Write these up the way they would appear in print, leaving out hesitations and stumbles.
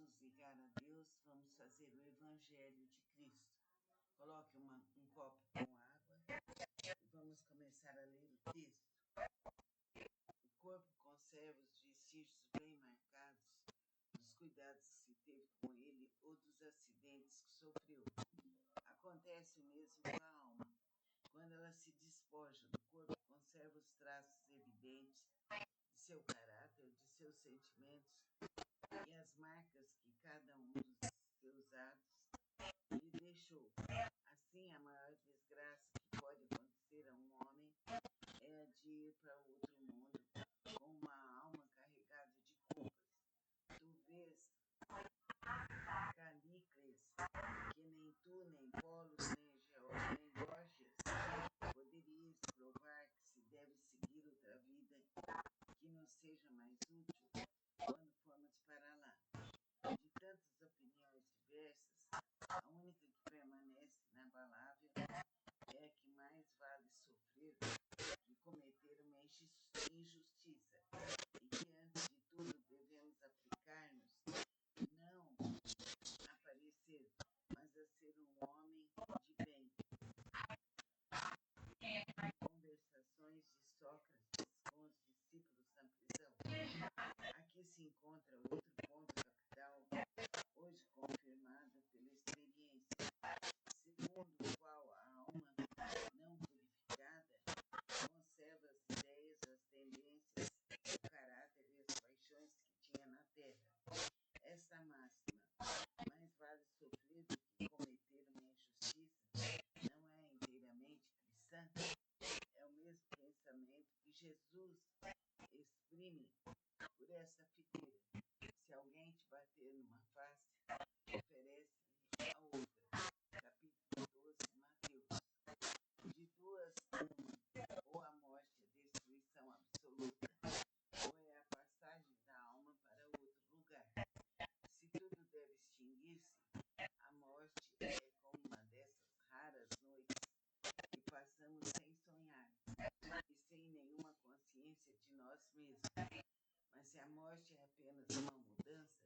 nos ligar a Deus, vamos fazer o Evangelho de Cristo. Coloque um copo com água e vamos começar a ler o texto. O corpo conserva os vestígios bem marcados dos cuidados que se teve com ele ou dos acidentes que sofreu. Acontece o mesmo com a alma. Quando ela se despoja do corpo, conserva os traços evidentes de seu caráter, de seus sentimentos e as marcas que cada um dos seus atos lhe deixou. Assim, a maior desgraça que pode acontecer a um homem é a de ir para outro mundo com uma alma carregada de culpas. Tu vês, Calicles, que nem tu, nem Polos, nem Gorgias poderíeis provar que se deve seguir outra vida que nos seja mais útil quando formos para lá. De tantas opiniões diversas, a única que permanece inabalável é a que mais vale sofrer que cometer uma injustiça, e que antes de tudo devemos aplicar-nos não a parecer, mas a ser um homem de bem. Conversações de Sócrates com os discípulos na prisão. Aqui se encontra outro ponto capital, hoje confirmado pela experiência, segundo o qual a alma não purificada conserva as ideias, as tendências, o caráter e as paixões que tinha na terra. Esta máxima, mais vale sofrer do que cometer uma injustiça, não é inteiramente cristã. É o mesmo pensamento que Jesus exprime por essa figura. Se alguém te bater numa face, oferece-lhe a outra. Capítulo 12 de Mateus. De duas, uma, ou a morte é destruição absoluta, ou é a passagem da alma para outro lugar. Se tudo deve extinguir-se, a morte é como uma dessas raras noites que passamos sem sonhar e sem nenhuma consciência de nós mesmos. Mas se a morte é apenas uma mudança,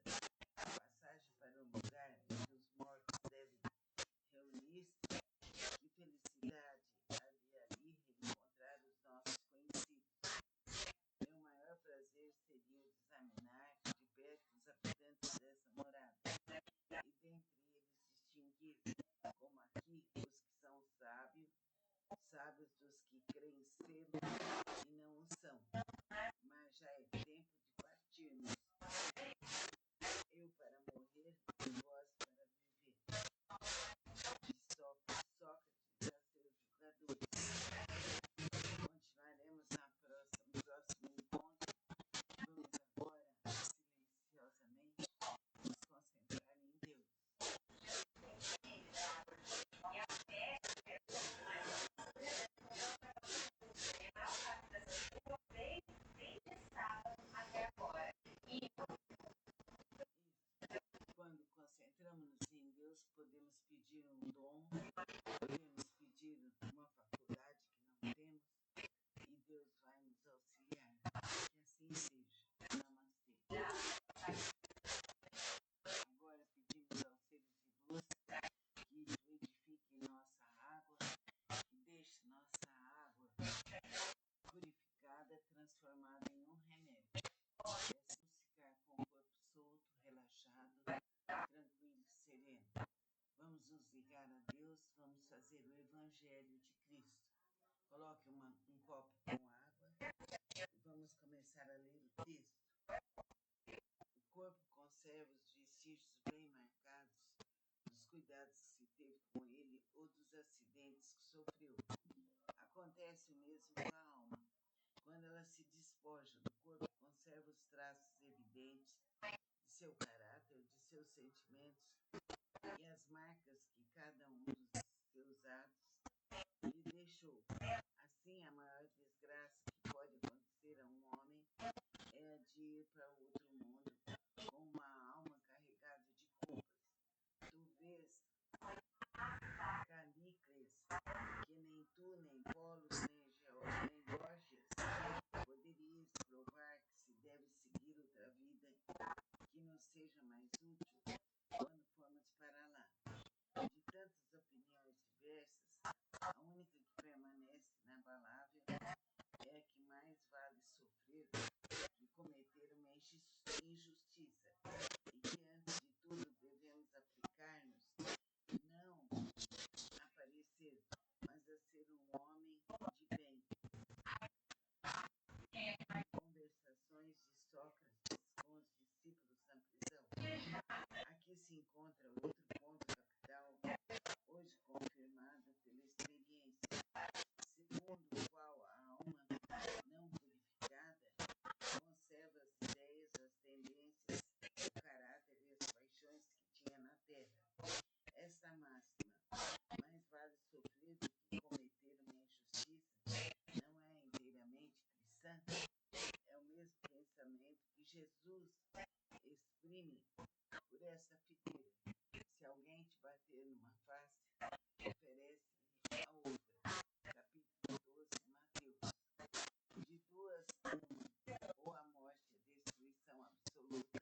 a passagem para o lugar onde os mortos devem reunir-se, que felicidade há de ali reencontrar os nossos conhecidos. Meu maior prazer seria o de examinar de perto os habitantes dessa morada, e dentre eles distinguir, como aqui, os que são sábios dos que creem ser e não o são. Mas já é tempo de partirmos. Eu para morrer e vós para viver. De Sócrates a seus jogadores. Continuaremos no próximo encontro. Vamos agora, silenciosamente, nos concentrar em Deus. Quando concentramos-nos em Deus, podemos pedir um dom, podemos pedir uma faculdade que não temos, e Deus vai nos auxiliar. Que assim seja. Namastê. Agora pedimos aos seres de luz que fluidifiquem nossa água, que deixe nossa água purificada, transformada em um remédio. Peçamos ficar com o corpo solto, relaxado, tranquilo, sereno. Vamos nos ligar a Deus, vamos fazer o Evangelho de Cristo. Coloque um copo com água e vamos começar a ler o texto. O corpo conserva os vestígios bem marcados dos cuidados que se teve com ele ou dos acidentes que sofreu. Acontece o mesmo com a alma. Quando ela se despoja do corpo, conserva os traços evidentes de seu caráter, de seus sentimentos e as marcas que cada um dos seus atos lhe deixou. Assim, a maior desgraça que pode acontecer a um homem é a de ir para outro mundo com uma alma carregada de culpas. Tu vês, Calicles, que nem tu, nem Polos, nem Gorgias poderíeis provar que se deve seguir outra vida que nos seja mais útil é o mesmo pensamento que Jesus exprime por essa figueira. Se alguém te bater numa face, oferece-lhe a outra. Capítulo 12, Mateus. De duas, uma, ou a morte é destruição absoluta,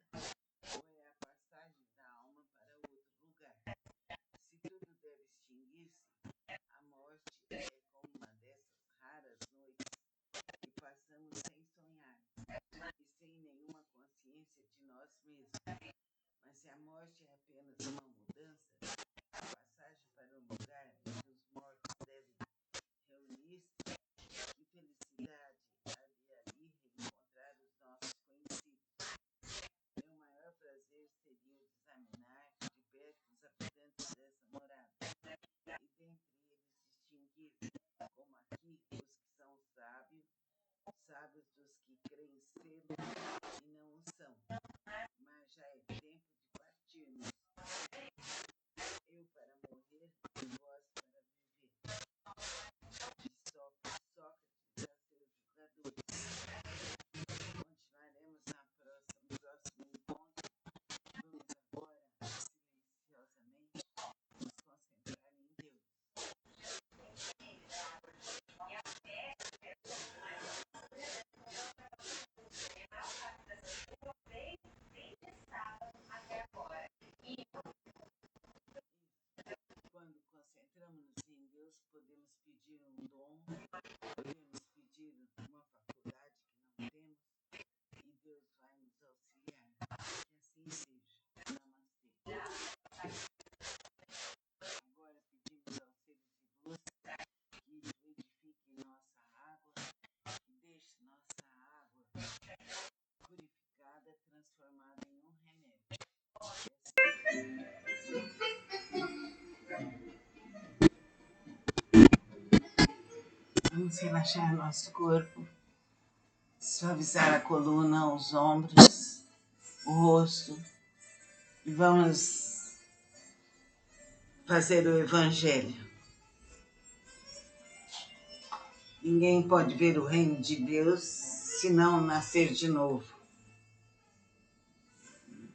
ou é a passagem da alma para outro lugar. Se tudo deve extinguir-se, a morte é como uma dessas raras noites que passamos sem sonhar e sem nenhuma consciência de nós mesmos. Mas se a morte é apenas uma mudança, a passagem para um lugar em que os mortos devem reunir-se, que felicidade há de ali reencontrar os nossos conhecidos. Meu maior prazer seria examinar de perto os habitantes dessa morada, e dentre eles distinguir, como aqui, os que são sábios dos que creem ser e não o são. Mas já é tempo de partirmos. Eu para morrer e vós para viver. De Sócrates a seus jogadores. Continuaremos no próximo encontro. Vamos agora, silenciosamente, nos concentrar em Deus. Quando concentramos-nos em Deus, podemos pedir um dom, podemos pedir uma faculdade que não temos, e Deus vai nos auxiliar. Que assim seja. Namastê. Agora pedimos aos seres de luz que fluidifiquem nossa água, que deixe nossa água purificada, transformada em um remédio. Vamos relaxar nosso corpo, suavizar a coluna, os ombros, o rosto, e vamos fazer o Evangelho. Ninguém pode ver o reino de Deus se não nascer de novo.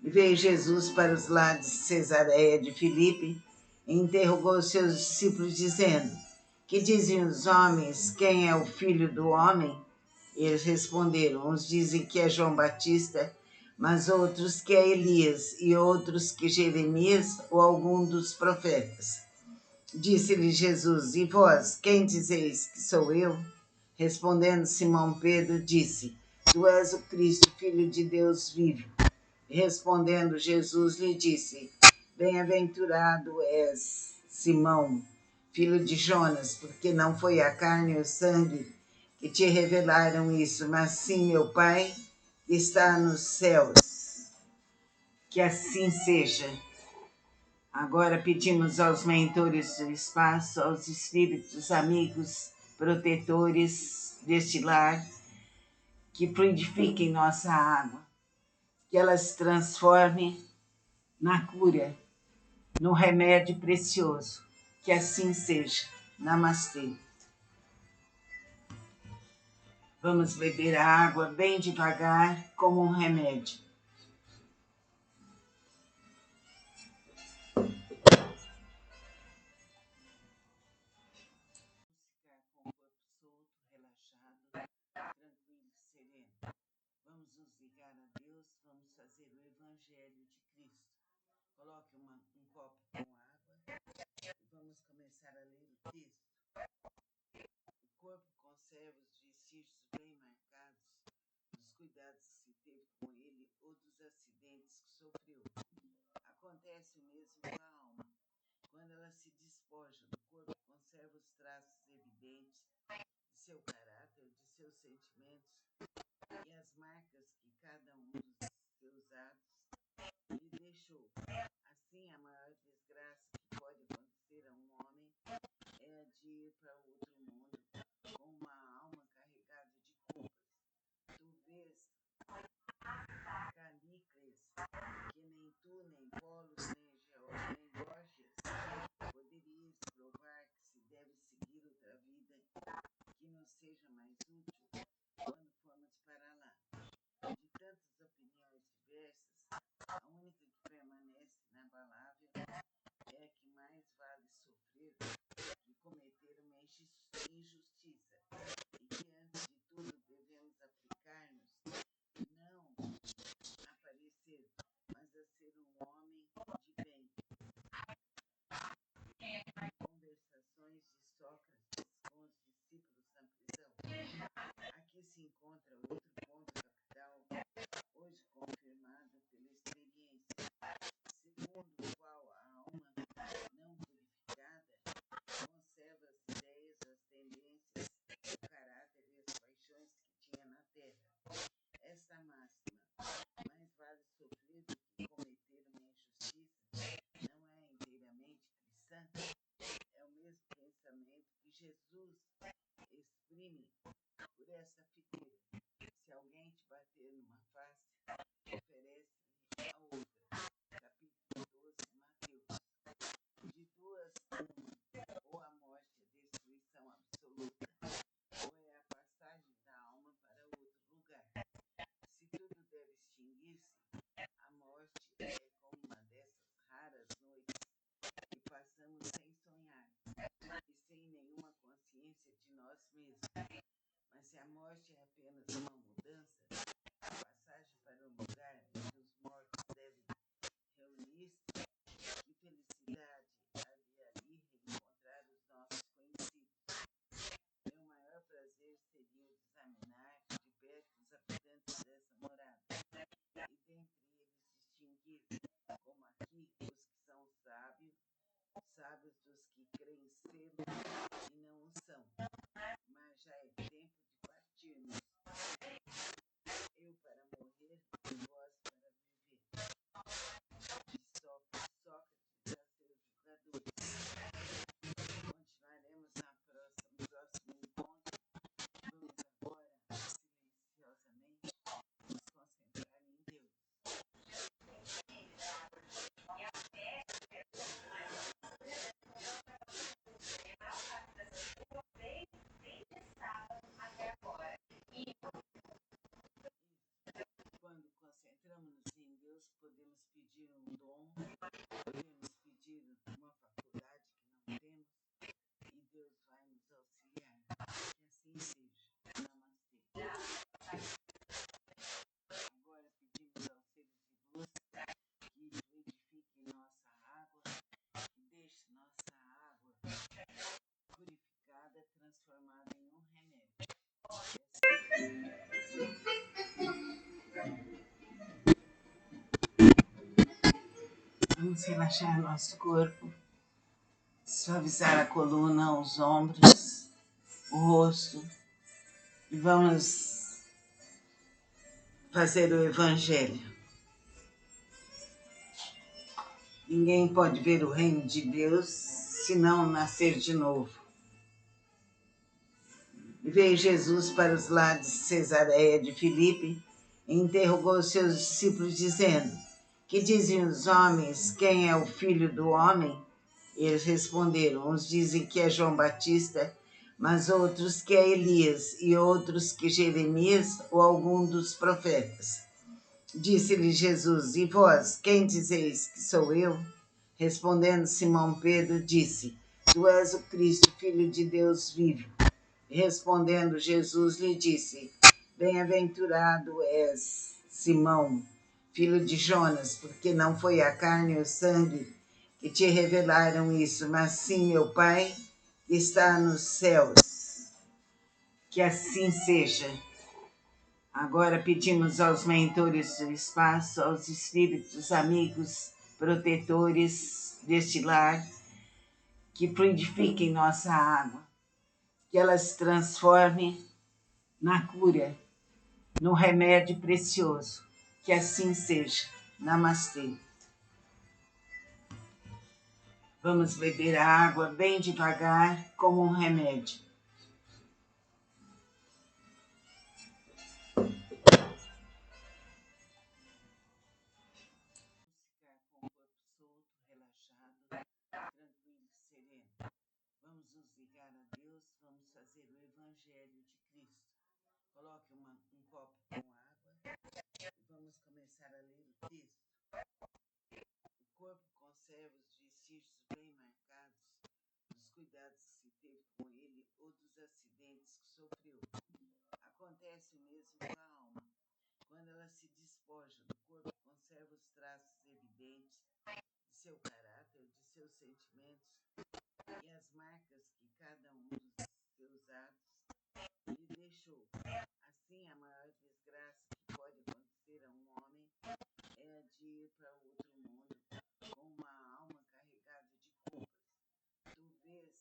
E veio Jesus para os lados de Cesareia de Filipe e interrogou seus discípulos, dizendo: Que dizem os homens, quem é o filho do homem? Eles responderam: uns dizem que é João Batista, mas outros que é Elias, e outros que Jeremias ou algum dos profetas. Disse-lhe Jesus: E vós, quem dizeis que sou eu? Respondendo Simão Pedro, disse: Tu és o Cristo, Filho de Deus vivo. Respondendo Jesus lhe disse: Bem-aventurado és, Simão, filho de Jonas, porque não foi a carne e o sangue que te revelaram isso, mas sim meu Pai que está nos céus. Que assim seja. Agora pedimos aos mentores do espaço, aos espíritos amigos, protetores deste lar, que fluidifiquem nossa água, que ela se transforme na cura, no remédio precioso. Que assim seja. Namastê. Vamos beber a água bem devagar, como um remédio. Ficar com o corpo solto, relaxado, tranquilo, sereno. Vamos nos ligar a Deus, vamos fazer o Evangelho de Cristo. Coloque um copo com água e vamos começar a ler o texto. O corpo conserva os vestígios bem marcados dos cuidados que se teve com ele ou dos acidentes que sofreu. Acontece o mesmo com a alma. Quando ela se despoja do corpo, conserva os traços evidentes de seu caráter, de seus sentimentos e as marcas que cada um dos seus atos lhe deixou. Assim, a maior desgraça que pode acontecer a um homem é a de ir para outro mundo com uma alma carregada de culpas. Tu vês, Canicles, que nem tu, nem Polos, nem Gorgias poderias provar que se deve seguir outra vida que nos seja mais útil quando formos face, oferece-lhe a outra. Capítulo 12, Mateus. De duas, uma, ou a morte é destruição absoluta, ou é a passagem da alma para outro lugar. Se tudo deve extinguir-se, a morte é como uma dessas raras noites que passamos sem sonhar e sem nenhuma consciência de nós mesmos. Mas se a morte é apenas uma mudança, a passagem para o lugar em que os mortos devem reunir-se, que felicidade há de ali reencontrar os nossos conhecidos. Meu maior prazer seria o de examinar de perto os habitantes dessa morada, e dentre eles distinguir, como aqui, os que são sábios dos que creem ser e não o são. Mas já é tempo de partirmos. Eu para morrer e vós para viver. De Sócrates a seus jogadores. Continuaremos no próximo encontro. Vamos agora, silenciosamente, nos concentrar em Deus. Quando concentramos-nos em Deus, podemos pedir um dom, podemos pedir uma faculdade que não temos, e Deus vai nos auxiliar. Que assim seja. Namastê. Agora pedimos aos seres de luz que fluidifiquem nossa água, que deixe nossa água purificada, transformada em um remédio. Vamos relaxar nosso corpo, suavizar a coluna, os ombros, o rosto, e vamos fazer o Evangelho. Ninguém pode ver o reino de Deus se não nascer de novo. E veio Jesus para os lados de Cesareia de Filipe e interrogou seus discípulos, dizendo: Que dizem os homens, quem é o filho do homem? Eles responderam: uns dizem que é João Batista, mas outros que é Elias, e outros que Jeremias ou algum dos profetas. Disse-lhe Jesus: E vós, quem dizeis que sou eu? Respondendo Simão Pedro, disse: Tu és o Cristo, Filho de Deus vivo. Respondendo Jesus lhe disse: Bem-aventurado és, Simão, filho de Jonas, porque não foi a carne e o sangue que te revelaram isso, mas sim meu Pai que está nos céus. Que assim seja. Agora pedimos aos mentores do espaço, aos espíritos amigos, protetores deste lar, que fluidifiquem nossa água, que ela se transforme na cura, no remédio precioso. Que assim seja. Namastê. Vamos beber a água bem devagar, como um remédio. Ficar com o corpo solto, relaxado, tranquilo, sereno. Vamos nos ligar a Deus, vamos fazer o Evangelho de Cristo. Coloque um copo com água e vamos começar a ler o texto. O corpo conserva os vestígios bem marcados dos cuidados que se teve com ele ou dos acidentes que sofreu. Acontece o mesmo com a alma. Quando ela se despoja do corpo, conserva os traços evidentes de seu caráter, de seus sentimentos e as marcas que cada um dos seus atos lhe deixou. Assim, a maior desgraça que pode acontecer a um homem é a de ir para outro mundo com uma alma carregada de culpas. Tu vês,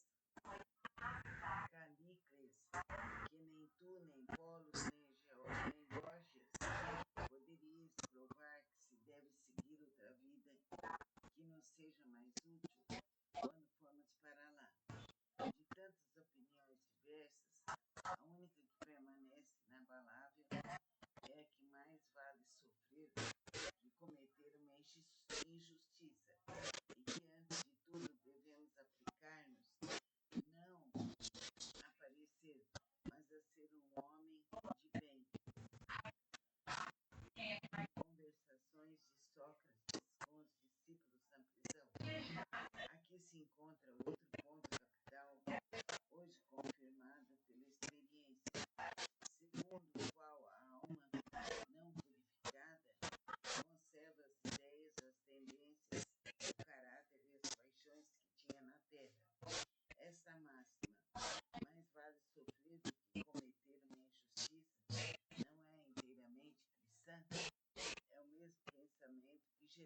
Calicles, que nem tu, nem Polos, nem Gorgias poderíeis provar que se deve seguir outra vida que nos seja mais útil quando formos para lá. De tantas opiniões diversas, a única que permanece inabalável é a que mais vale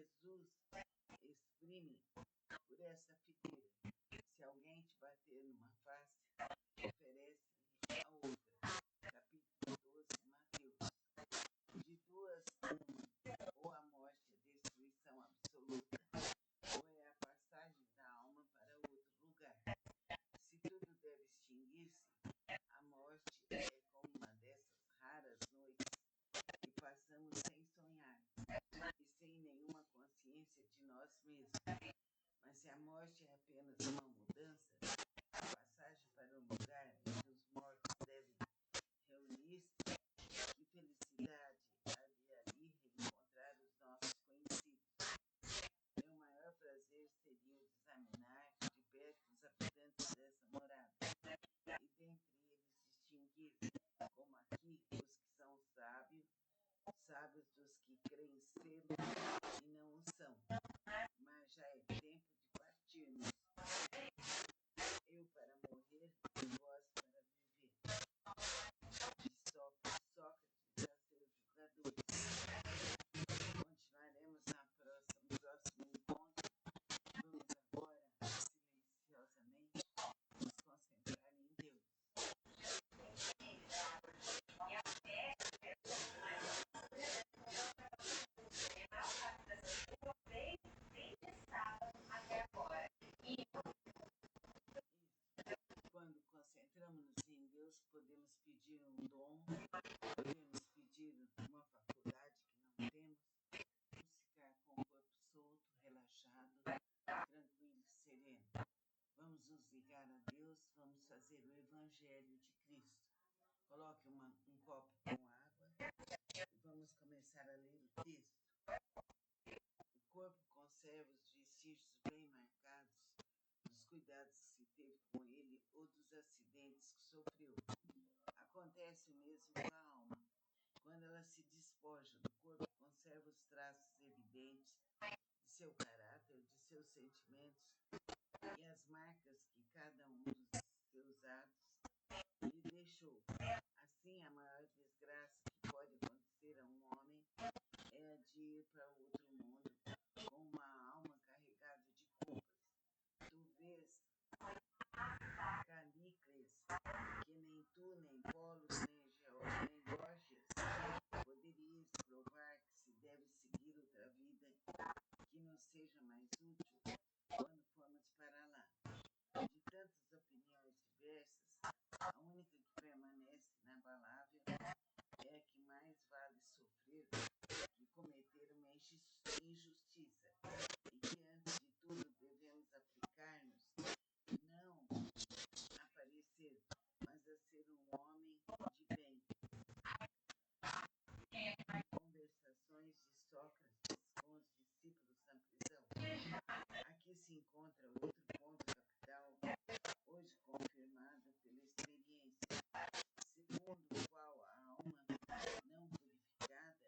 Jesus exprime por essa figueira. Se alguém te bater numa face, oferece-lhe a outra. Capítulo 12, Mateus. De duas, uma, ou a morte é destruição absoluta, ou é a passagem da alma para outro lugar. Se tudo deve extinguir-se, a morte é como uma dessas raras noites que passamos sem sonhar e sem nenhuma consciência de nós mesmos. Mas se a morte é apenas uma mudança, a passagem para o lugar onde os mortos devem reunir-se, que felicidade havia ali reencontrar os nossos conhecidos. Meu maior prazer seria o de examinar de perto os habitantes dessa morada, e dentre eles distinguir, como aqui, os que são sábios dos que creem sê-lo e não o são. Mas já é tempo de partirmos. Eu para morrer e vós para viver. De Sócrates a seus jogadores. Continuaremos no próximo encontro. Vamos agora, silenciosamente, nos concentrar em Deus. Quando concentramos-nos em Deus, podemos pedir um dom, podemos pedir uma faculdade que não temos, ou ficar com o corpo solto, relaxado, tranquilo e sereno. Vamos nos ligar a Deus, vamos fazer o Evangelho de Cristo. Coloque um copo com água e vamos começar a ler o texto. O corpo conserva os vestígios bem marcados dos cuidados que se teve com ele ou dos acidentes que sofreu. Acontece o mesmo com a alma. Quando ela se despoja do corpo, conserva os traços evidentes de seu caráter, de seus sentimentos e as marcas que cada um dos seus atos lhe deixou. Assim, a maior desgraça que pode acontecer a um homem é a de ir para outro mundo com uma alma carregada de culpas. Tu vês, Calicles, que nem tu, nem Polos, nem Gorgias poderíeis provar que se deve seguir outra vida que nos seja mais útil quando formos para lá. De tantas opiniões diversas, a única que permanece inabalável é a que mais vale sofrer que cometer uma injustiça, e que antes de tudo devemos aplicar-nos não a parecer, mas a ser um homem de bem. Conversações de Sócrates com os discípulos na prisão. Aqui se encontra outro ponto capital, hoje confirmado pela experiência, segundo o qual a alma não purificada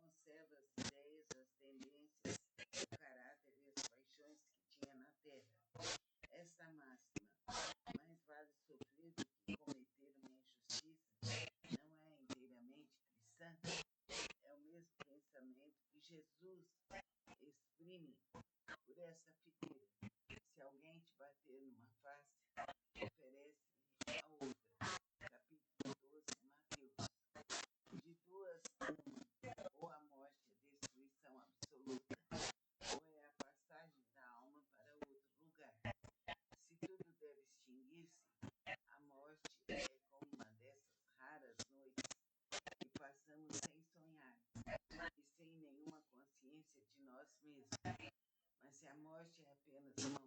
conserva as ideias, as tendências, o caráter e as paixões que tinha na terra. Esta máxima, mais vale sofrer do que cometer uma injustiça, não é inteiramente cristã? É o mesmo pensamento que Jesus exprime por essa figueira. Se alguém te bater numa face, oferece-lhe a outra. Capítulo 12, Mateus. De duas, uma, ou a morte é destruição absoluta, ou é a passagem da alma para outro lugar. Se tudo deve extinguir-se, a morte é como uma dessas raras noites que passamos sem sonhar e sem nenhuma consciência de nós mesmos. Mas se a morte é apenas uma